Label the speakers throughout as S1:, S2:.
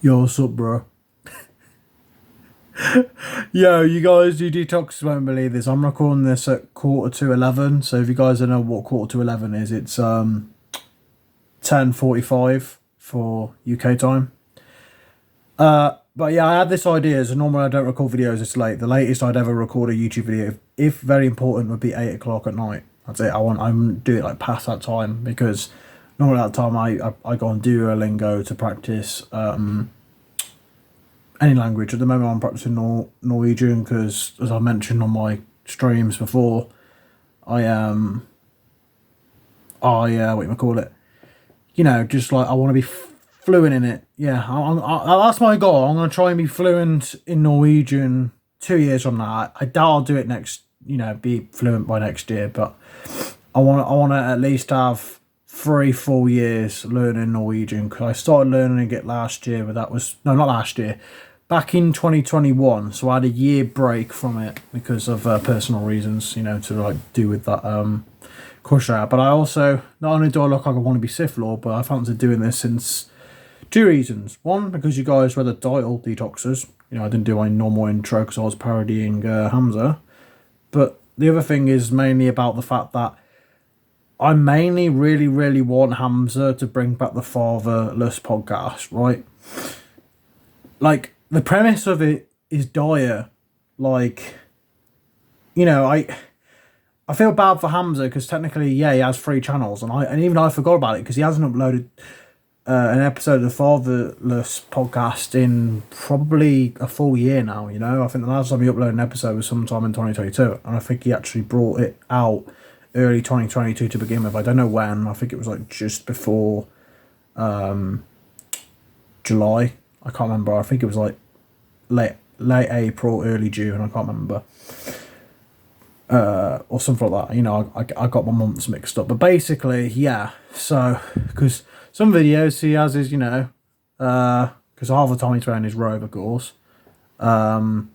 S1: Yo, what's up, bro? Yo, you guys do detox won't believe this. I'm recording this at 11:45. So if you guys don't know what 11:45 is, it's 10:45 for UK time. But yeah, I had this idea. So normally I don't record videos this late. The latest I'd ever record a YouTube video, if very important, would be 8 o'clock at night. That's it. I'm do it like past that time because normally at that time I go on Duolingo to practice any language. At the moment I'm practicing Norwegian because, as I mentioned on my streams before, what you might call it, just like I want to be fluent in it. Yeah, that's my goal. I'm going to try and be fluent in Norwegian 2 years from now. I doubt I'll do it next, be fluent by next year, but I want to at least have 3 full years learning Norwegian, because I started learning it last year, but that was, no, not last year, back in 2021. So I had a year break from it because of personal reasons, to like do with that course out. But I also, not only do I look like I want to be Sith Lord, but I fancied doing this since 2 reasons. One, because you guys read the title, Detoxers. I didn't do my normal intro because I was parodying Hamza. But the other thing is mainly about the fact that I mainly really, really want Hamza to bring back the Fatherless podcast, right? Like, the premise of it is dire. Like, I feel bad for Hamza because technically, yeah, he has 3 channels, and even I forgot about it because he hasn't uploaded an episode of the Fatherless podcast in probably a full year now. I think the last time he uploaded an episode was sometime in 2022, and I think he actually brought it out early 2022 to begin with. I don't know when. I think it was like just before July. I can't remember. I think it was like late April, early June. I can't remember. Or something like that. I got my months mixed up. But basically, yeah. So, because some videos he has is, because half the time he's wearing his robe, of course. But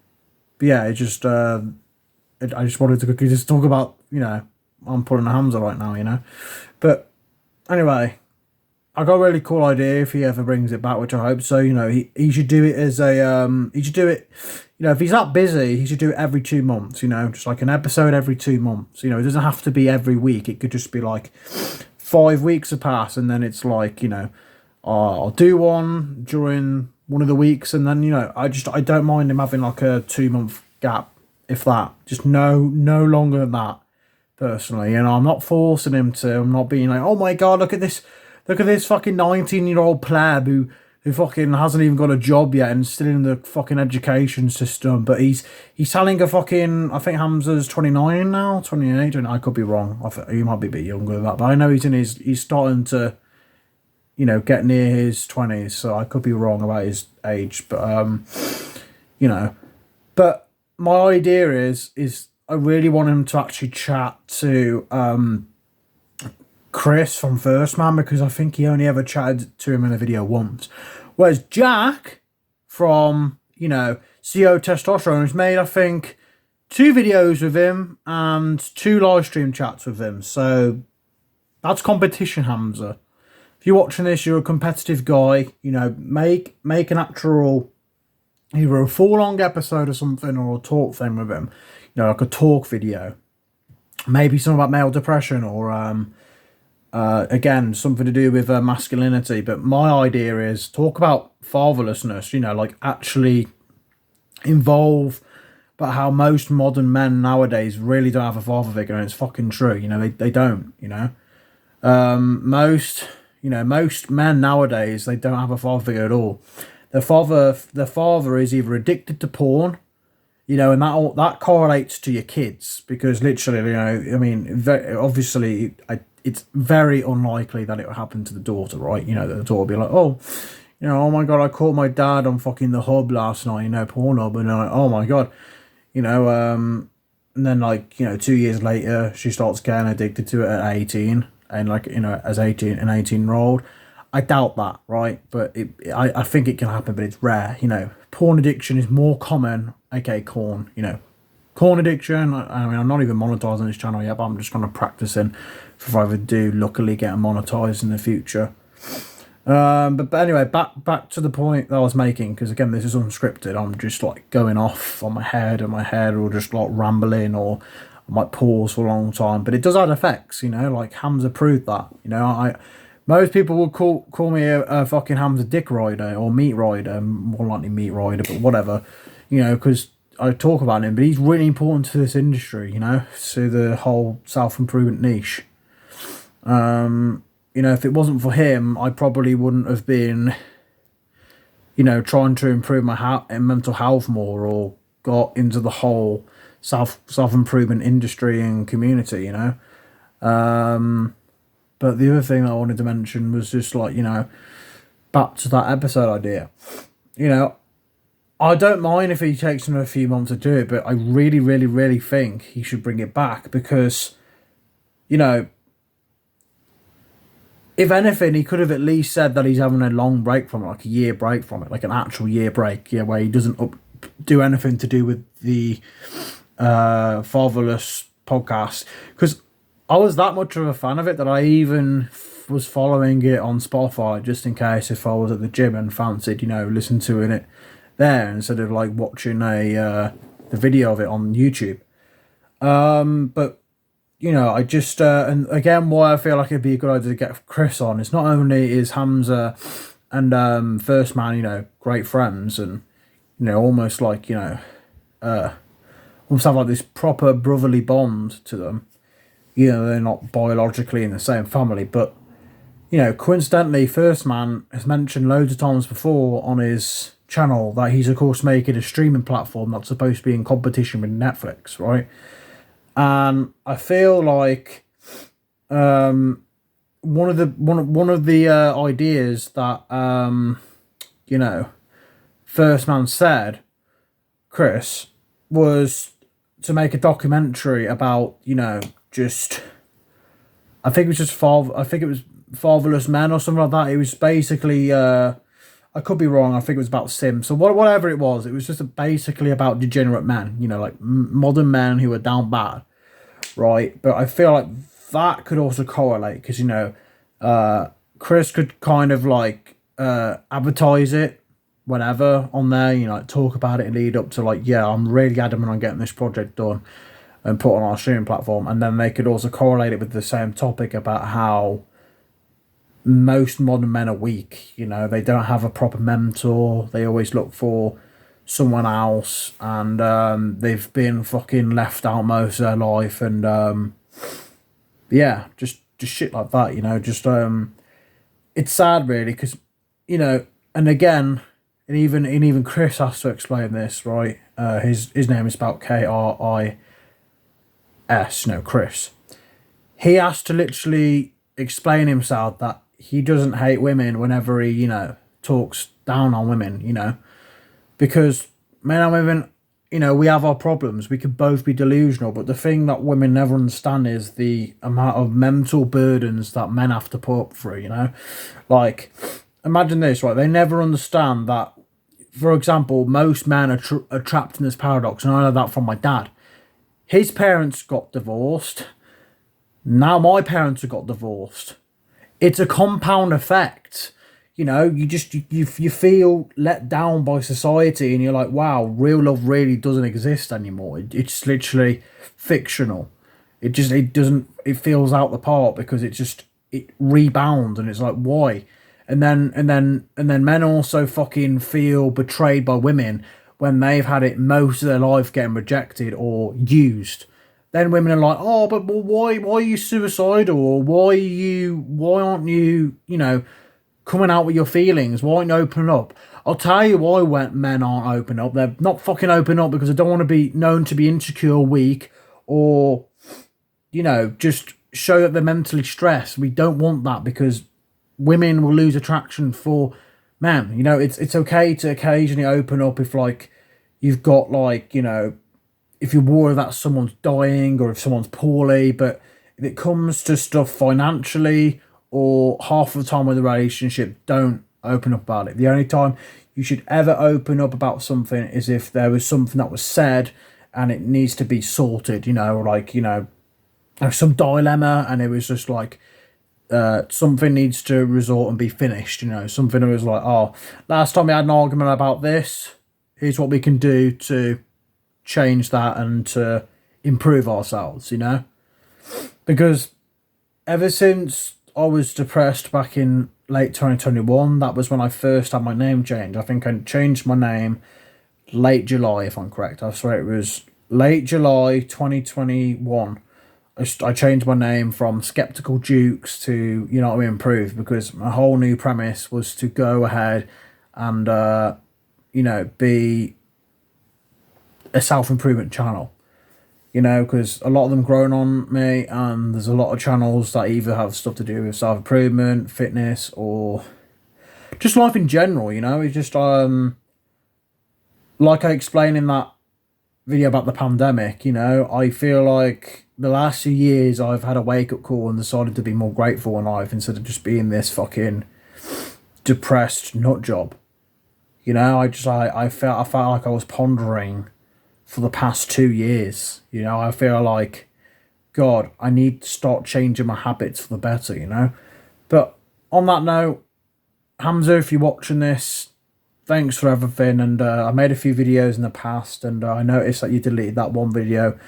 S1: yeah, it just, I just wanted to just talk about, I'm pulling a Hamza right now, But anyway, I got a really cool idea if he ever brings it back, which I hope so. He should do it as a, he should do it, if he's that busy, he should do it every 2 months, just like an episode every 2 months. It doesn't have to be every week. It could just be like 5 weeks have passed, and then it's like, I'll do one during one of the weeks, and then, I don't mind him having like a 2 month gap, if that. Just no longer than that, personally. I'm not forcing him to. I'm not being like, oh my god, look at this fucking 19-year-old pleb who fucking hasn't even got a job yet and still in the fucking education system. But he's selling a fucking, I think Hamza's 29 now, 28, and I could be wrong. He might be a bit younger than that, but I know he's starting to, get near his 20s, so I could be wrong about his age. But but my idea is I really want him to actually chat to Chris from First Man, because I think he only ever chatted to him in a video once. Whereas Jack from, CO Testosterone has made, I think, 2 videos with him and 2 live stream chats with him. So that's competition, Hamza. If you're watching this, you're a competitive guy, make an actual, either a full long episode or something, or a talk thing with him, like a talk video. Maybe something about male depression, or again, something to do with masculinity. But my idea is talk about fatherlessness, like actually involve about how most modern men nowadays really don't have a father figure, and it's fucking true. They don't. Most men nowadays, they don't have a father figure at all. Their father is either addicted to porn, and that correlates to your kids, because literally, obviously, it's very unlikely that it will happen to the daughter, right? That the daughter will be like, oh, oh my god, I caught my dad on fucking the hub last night, Pornhub, and like, oh my god, and then like, 2 years later, she starts getting addicted to it at 18, and like, as an 18-year-old, I doubt that, right? But I think it can happen, but it's rare. Porn addiction is more common, aka corn, corn addiction. I'm not even monetizing this channel yet, but I'm just kind of practicing for if I ever do luckily get monetized in the future. But anyway, back to the point that I was making, because again, this is unscripted. I'm just like going off on my head, or just like rambling, or I might pause for a long time. But it does have effects, you know. Like Hamza proved that, you know. Most people would call me a fucking Hamza dick rider or meat rider, more likely meat rider, but whatever, you know, because I talk about him. But he's really important to this industry, you know, to the whole self improvement niche. You know, if it wasn't for him, I probably wouldn't have been, you know, trying to improve my mental health more, or got into the whole self improvement industry and community, you know. But the other thing I wanted to mention was just like, you know, back to that episode idea. You know, I don't mind if he takes another few months to do it, but I really, really, really think he should bring it back because, you know, if anything, he could have at least said that he's having a long break from it, like a year break from it, like an actual year break, yeah, where he doesn't do anything to do with the Fatherless podcast. Because I was that much of a fan of it that I even was following it on Spotify just in case if I was at the gym and fancied, you know, listening to it there instead of like watching the video of it on YouTube. But you know, I just and again, why I feel like it'd be a good idea to get Chris on is not only is Hamza and First Man, you know, great friends and you know, almost like, you know, almost have like this proper brotherly bond to them. You know, they're not biologically in the same family, but you know, coincidentally, First Man has mentioned loads of times before on his channel that he's of course making a streaming platform that's supposed to be in competition with Netflix, right? And I feel like one of the ideas that you know, First Man said, Chris, was to make a documentary about, you know, just I think it was Fatherless Men or something like that. It was basically I could be wrong. I think it was about Sims. So whatever it was just basically about degenerate men, you know, like modern men who are down bad, right? But I feel like that could also correlate because, you know, Chris could kind of like advertise it whenever on there, you know, like talk about it and lead up to like, yeah, I'm really adamant on getting this project done and put on our streaming platform. And then they could also correlate it with the same topic about how most modern men are weak, you know, they don't have a proper mentor, they always look for someone else, and they've been fucking left out most of their life, and yeah, just shit like that, you know, just it's sad really, because, you know, and again, and even Chris has to explain this, right? His name is spelled Kris, no, Chris. He has to literally explain himself that he doesn't hate women whenever he, you know, talks down on women, you know, because men and women, you know, we have our problems. We could both be delusional, but the thing that women never understand is the amount of mental burdens that men have to put up through, you know. Like, imagine this, right? They never understand that, for example, most men are trapped in this paradox, and I know that from my dad. His parents got divorced. Now my parents have got divorced. It's a compound effect. You know, you feel let down by society, and you're like, wow, real love really doesn't exist anymore. It's literally fictional. It feels out the part because it rebounds, and it's like, why? And then men also fucking feel betrayed by women when they've had it most of their life getting rejected or used. Then women are like, oh, but well, why are you suicidal? Or why aren't you, you know, coming out with your feelings? Why aren't you opening up? I'll tell you why men aren't open up. They're not fucking open up because they don't want to be known to be insecure or weak, or, you know, just show that they're mentally stressed. We don't want that because women will lose attraction for men. You know, it's okay to occasionally open up if, like, you've got, like, you know, if you're worried that someone's dying or if someone's poorly, but if it comes to stuff financially or half of the time with the relationship, don't open up about it. The only time you should ever open up about something is if there was something that was said and it needs to be sorted, you know, like, you know, some dilemma and it was just like, something needs to resort and be finished, you know, something that was like, oh, last time we had an argument about this, here's what we can do to change that and to improve ourselves, you know, because ever since I was depressed back in late 2021, that was when I first had my name changed. I think I changed my name late July, if I'm correct. I swear it was late July 2021. I changed my name from Skeptical Dukes to, you know what I mean, Improve, because my whole new premise was to go ahead and, you know, be a self-improvement channel. You know, because a lot of them grown on me, and there's a lot of channels that either have stuff to do with self-improvement, fitness, or just life in general, you know. It's just, like I explained in that video about the pandemic, you know, I feel like the last few years I've had a wake-up call and decided to be more grateful in life instead of just being this fucking depressed nut job. You know, I felt like I was pondering for the past 2 years. You know, I feel like, God, I need to start changing my habits for the better, you know. But on that note, Hamza, if you're watching this, thanks for everything. And I made a few videos in the past, and I noticed that you deleted that one video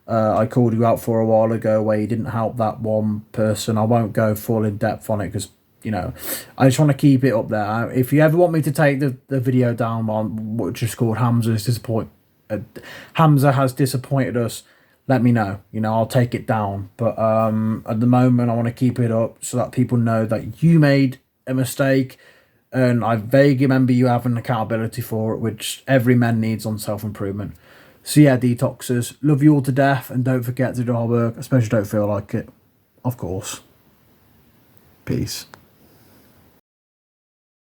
S1: I called you out for a while ago where you didn't help that one person. I won't go full in depth on it because, you know, I just want to keep it up there. If you ever want me to take the video down on which is called Hamza has disappointed us, let me know. You know, I'll take it down. But at the moment, I want to keep it up so that people know that you made a mistake, and I vaguely remember you having accountability for it, which every man needs on self-improvement. So yeah, detoxers, love you all to death, and don't forget to do our work, especially don't feel like it, of course. Peace.